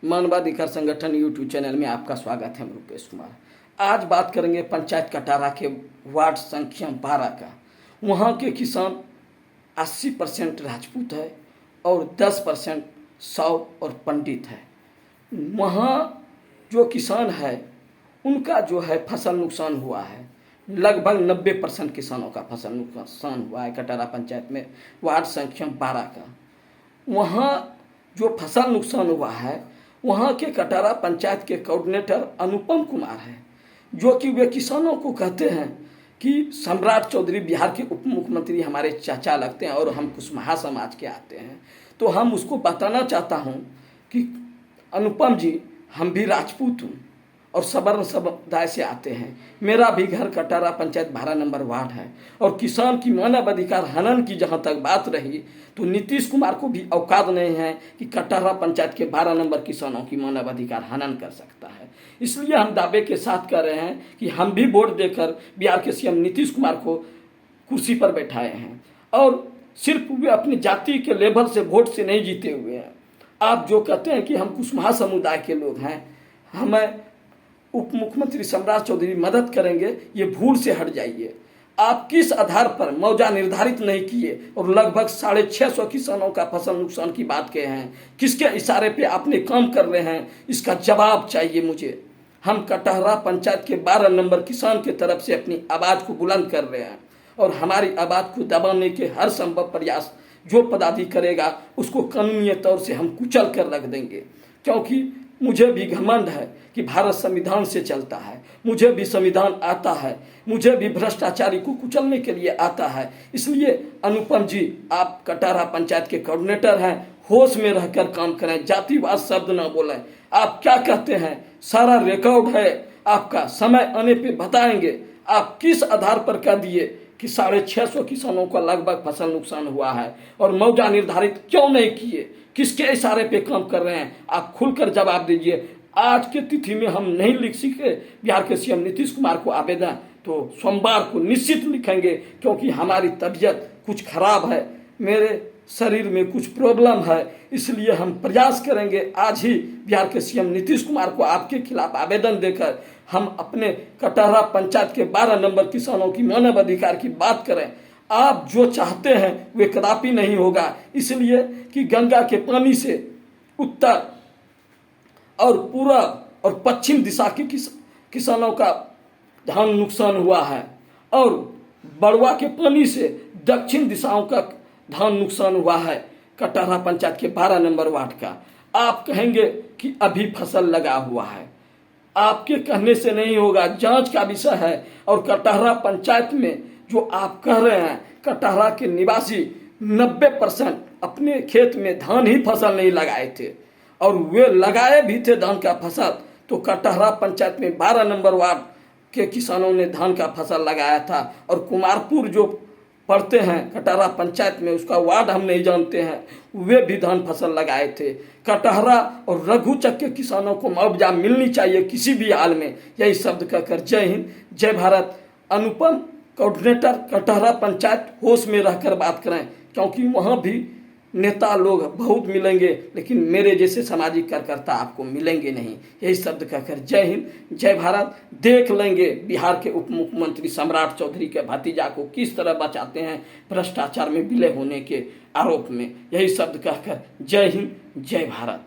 मानवाधिकार संगठन YouTube channel में आपका स्वागत है। मैं रुपेश कुमार। आज बात करेंगे पंचायत कटारा के वार्ड संख्या 12 का। वहाँ के किसान 80% राजपूत है और 10% साव और पंडित है। वहाँ जो किसान है उनका जो है फसल नुकसान हुआ है। लगभग 90% किसानों का फसल नुकसान हुआ है कटारा पंचायत में वार्ड संख्या 12 का। वहाँ जो फसल नुकसान हुआ है वहाँ के कटारा पंचायत के कोऑर्डिनेटर अनुपम कुमार है, जो कि वे किसानों को कहते हैं कि सम्राट चौधरी बिहार के उप मुख्यमंत्री हमारे चाचा लगते हैं और हम कुशवाहा समाज के आते हैं। तो हम उसको बताना चाहता हूँ कि अनुपम जी, हम भी राजपूत हूँ और सवर्ण समुदाय से आते हैं। मेरा भी घर कटारा पंचायत 12 नंबर वार्ड है और किसान की मानव अधिकार हनन की जहाँ तक बात रही तो नीतीश कुमार को भी औकात नहीं है कि कटारा पंचायत के 12 नंबर किसानों की मानव अधिकार हनन कर सकता है। इसलिए हम दावे के साथ कह रहे हैं कि हम भी वोट देकर बिहार के सीएम नीतीश कुमार को कुर्सी पर बैठाए हैं और सिर्फ वे अपनी जाति के लेवल से वोट से नहीं जीते हुए हैं। आप जो कहते हैं कि हम कुशवाहा समुदाय के लोग हैं, हमें उप मुख्यमंत्री सम्राट चौधरी मदद करेंगे, ये भूल से हट जाइए। आप किस आधार पर मौजा निर्धारित नहीं किए और लगभग 650 किसानों का फसल नुकसान की बात कहे हैं? किसके इशारे पे आपने काम कर रहे हैं? इसका जवाब चाहिए मुझे। हम कटहरा पंचायत के 12 नंबर किसान के तरफ से अपनी आवाज़ को बुलंद कर रहे हैं और हमारी आवाज़ को दबाने के हर संभव प्रयास जो पदाधिकारी करेगा उसको कानूनी तौर से हम कुचल कर रख देंगे। क्योंकि मुझे भी घमंड है कि भारत संविधान से चलता है, मुझे भी संविधान आता है, मुझे भी भ्रष्टाचारी को कुचलने के लिए आता है। इसलिए अनुपम जी, आप कटारा पंचायत के कोऑर्डिनेटर हैं, होश में रहकर काम करें, जातिवाद शब्द ना बोलें। आप क्या कहते हैं सारा रिकॉर्ड है आपका, समय आने पे बताएंगे। आप किस आधार पर कह दिए कि 650 किसानों का लगभग फसल नुकसान हुआ है और मौजा निर्धारित क्यों नहीं किए? किसके इशारे पे काम कर रहे हैं? आप खुलकर जवाब दीजिए। आज के तिथि में हम नहीं लिख सके बिहार के सीएम नीतीश कुमार को आवेदन, तो सोमवार को निश्चित लिखेंगे, क्योंकि हमारी तबीयत कुछ खराब है, मेरे शरीर में कुछ प्रॉब्लम है। इसलिए हम प्रयास करेंगे आज ही बिहार के सीएम नीतीश कुमार को आपके खिलाफ आवेदन देकर हम अपने कटहरा पंचायत के 12 नंबर किसानों की मानव अधिकार की बात करें। आप जो चाहते हैं वे कदापि नहीं होगा, इसलिए कि गंगा के पानी से उत्तर और पूर्व और पश्चिम दिशा के किसानों का धान नुकसान हुआ है और बड़वा के पानी से दक्षिण दिशाओं का धान नुकसान हुआ है कटहरा पंचायत के 12 नंबर वार्ड का। आप कहेंगे कि अभी फसल लगा हुआ है, आपके कहने से नहीं होगा, जांच का विषय है। और कटहरा पंचायत में जो आप कह रहे हैं, कटहरा के निवासी 90% अपने खेत में धान ही फसल नहीं लगाए थे और वे लगाए भी थे धान का फसल। तो कटहरा पंचायत में 12 नंबर वार्ड के किसानों ने धान का फसल लगाया था और कुमारपुर जो पढ़ते हैं कटहरा पंचायत में, उसका वार्ड हम नहीं जानते हैं, वे भी धान फसल लगाए थे। कटहरा और रघुचक के किसानों को मुआवजा मिलनी चाहिए किसी भी हाल में। यही शब्द कहकर जय हिंद, जय भारत। अनुपम कोऑर्डिनेटर कटहरा पंचायत, होश में रहकर बात करें, क्योंकि वहाँ भी नेता लोग बहुत मिलेंगे लेकिन मेरे जैसे सामाजिक कार्यकर्ता आपको मिलेंगे नहीं। यही शब्द कहकर जय हिंद, जय भारत। देख लेंगे बिहार के उप मुख्यमंत्री सम्राट चौधरी के भतीजा को किस तरह बचाते हैं भ्रष्टाचार में विलय होने के आरोप में। यही शब्द कहकर जय हिंद, जय भारत।